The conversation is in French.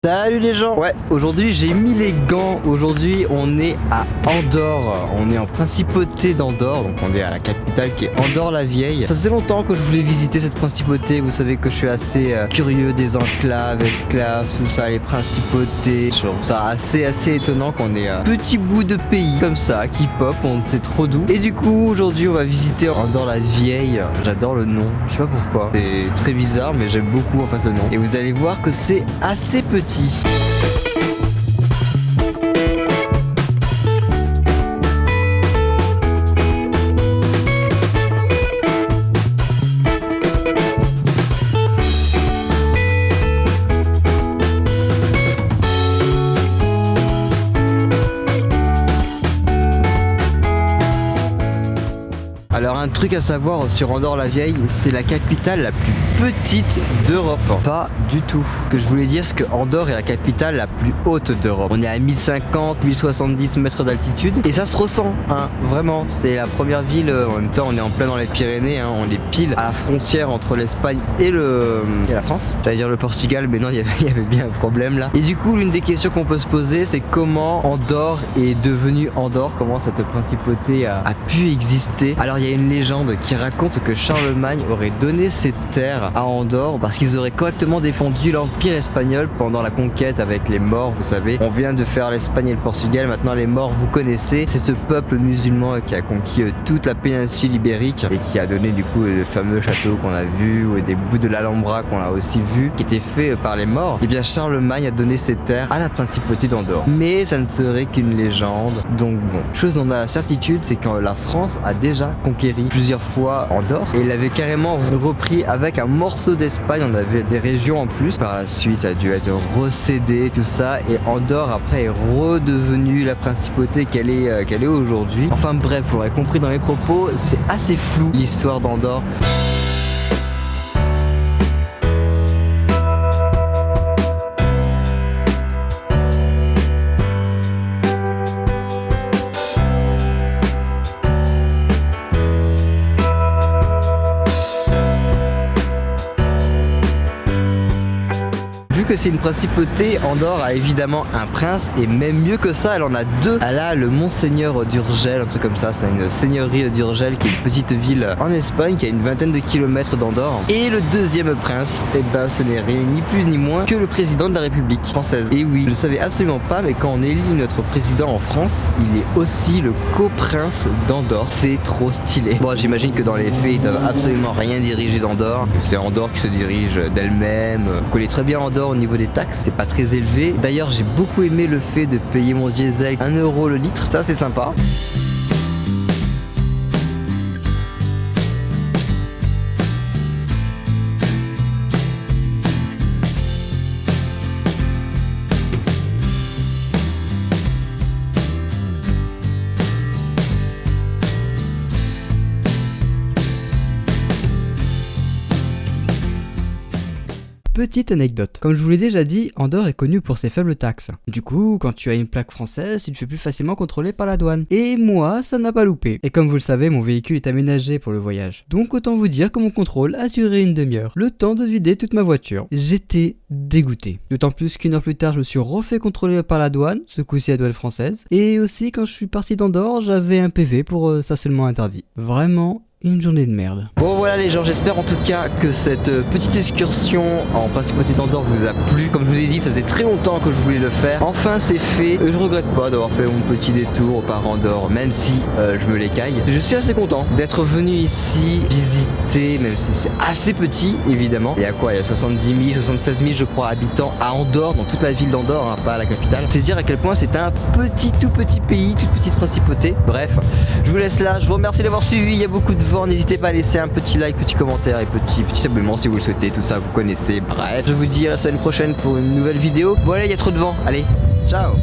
Salut les gens. Ouais, aujourd'hui j'ai mis les gants. Aujourd'hui on est à Andorre. On est en principauté d'Andorre. Donc on est à la capitale qui est Andorre la Vieille. Ça faisait longtemps que je voulais visiter cette principauté. Vous savez que je suis assez curieux des enclaves, esclaves, tout ça, les principautés. Je trouve ça assez étonnant qu'on ait un petit bout de pays comme ça qui pop. On sait trop d'où. Et du coup aujourd'hui on va visiter Andorre la Vieille. J'adore le nom. Je sais pas pourquoi. C'est très bizarre mais j'aime beaucoup en fait le nom. Et vous allez voir que c'est assez petit. Alors un truc à savoir sur Andorre la Vieille, c'est la capitale la plus petite d'Europe. Pas du tout. Ce que je voulais dire, c'est que Andorre est la capitale la plus haute d'Europe. On est à 1050, 1070 mètres d'altitude et ça se ressent, hein, vraiment. C'est la première ville, en même temps on est en plein dans les Pyrénées, hein, on est pile à la frontière entre l'Espagne et la France. J'allais dire le Portugal, mais non, il y avait bien un problème là. Et du coup, l'une des questions qu'on peut se poser, c'est comment Andorre est devenue Andorre, comment cette principauté a pu exister. Alors il y a une légende qui raconte que Charlemagne aurait donné ses terres à Andorre parce qu'ils auraient correctement défendu l'Empire espagnol pendant la conquête avec les Maures, vous savez. On vient de faire l'Espagne et le Portugal, maintenant les Maures vous connaissez. C'est ce peuple musulman qui a conquis toute la péninsule ibérique et qui a donné du coup le fameux château qu'on a vu ou des bouts de l'Alhambra qu'on a aussi vu qui étaient faits par les Maures. Et bien Charlemagne a donné ses terres à la principauté d'Andorre. Mais ça ne serait qu'une légende. Donc bon, chose dont on a la certitude, c'est que la France a déjà conquéri plusieurs fois Andorre et il l'avait carrément repris avec un morceau d'Espagne. On avait des régions en plus. Par la suite, ça a dû être recédé, tout ça, et Andorre après est redevenue la principauté qu'elle est aujourd'hui. Enfin bref, vous l'aurez compris dans mes propos, c'est assez flou l'histoire d'Andorre. Vu que c'est une principauté, Andorre a évidemment un prince et même mieux que ça, elle en a deux. Elle a le Monseigneur d'Urgell, un truc comme ça, c'est une seigneurie d'Urgell qui est une petite ville en Espagne qui a une vingtaine de kilomètres d'Andorre. Et le deuxième prince, eh ben ce n'est rien ni plus ni moins que le président de la République française. Et oui, je ne savais absolument pas, mais quand on élit notre président en France, il est aussi le coprince d'Andorre. C'est trop stylé. Bon, j'imagine que dans les faits, ils doivent absolument rien diriger d'Andorre. C'est Andorre qui se dirige d'elle-même. On connaît très bien Andorre au niveau des taxes, c'est pas très élevé. D'ailleurs, j'ai beaucoup aimé le fait de payer mon diesel 1 € le litre. Ça, c'est sympa. Petite anecdote, comme je vous l'ai déjà dit, Andorre est connu pour ses faibles taxes. Du coup, quand tu as une plaque française, tu te fais plus facilement contrôler par la douane. Et moi, ça n'a pas loupé. Et comme vous le savez, mon véhicule est aménagé pour le voyage. Donc autant vous dire que mon contrôle a duré une demi-heure. Le temps de vider toute ma voiture. J'étais dégoûté. D'autant plus qu'une heure plus tard, je me suis refait contrôler par la douane, ce coup-ci la douane française. Et aussi, quand je suis parti d'Andorre, j'avais un PV pour stationnement interdit. Vraiment une journée de merde. Bon voilà les gens, j'espère en tout cas que cette petite excursion en principauté d'Andorre vous a plu. Comme je vous ai dit, ça faisait très longtemps que je voulais le faire. Enfin c'est fait. Je regrette pas d'avoir fait mon petit détour par Andorre, même si je me l'écaille. Je suis assez content d'être venu ici visiter, même si c'est assez petit évidemment. Il y a quoi? Il y a 70 000, 76 000 je crois habitants à Andorre, dans toute la ville d'Andorre, hein, pas à la capitale. C'est dire à quel point c'est un tout petit pays, toute petite principauté. Bref, je vous laisse là. Je vous remercie d'avoir suivi. Il y a beaucoup de n'hésitez pas à laisser un petit like, petit commentaire et petit abonnement si vous le souhaitez, tout ça vous connaissez. Bref, je vous dis à la semaine prochaine pour une nouvelle vidéo. Bon allez, il y a trop de vent, allez, ciao.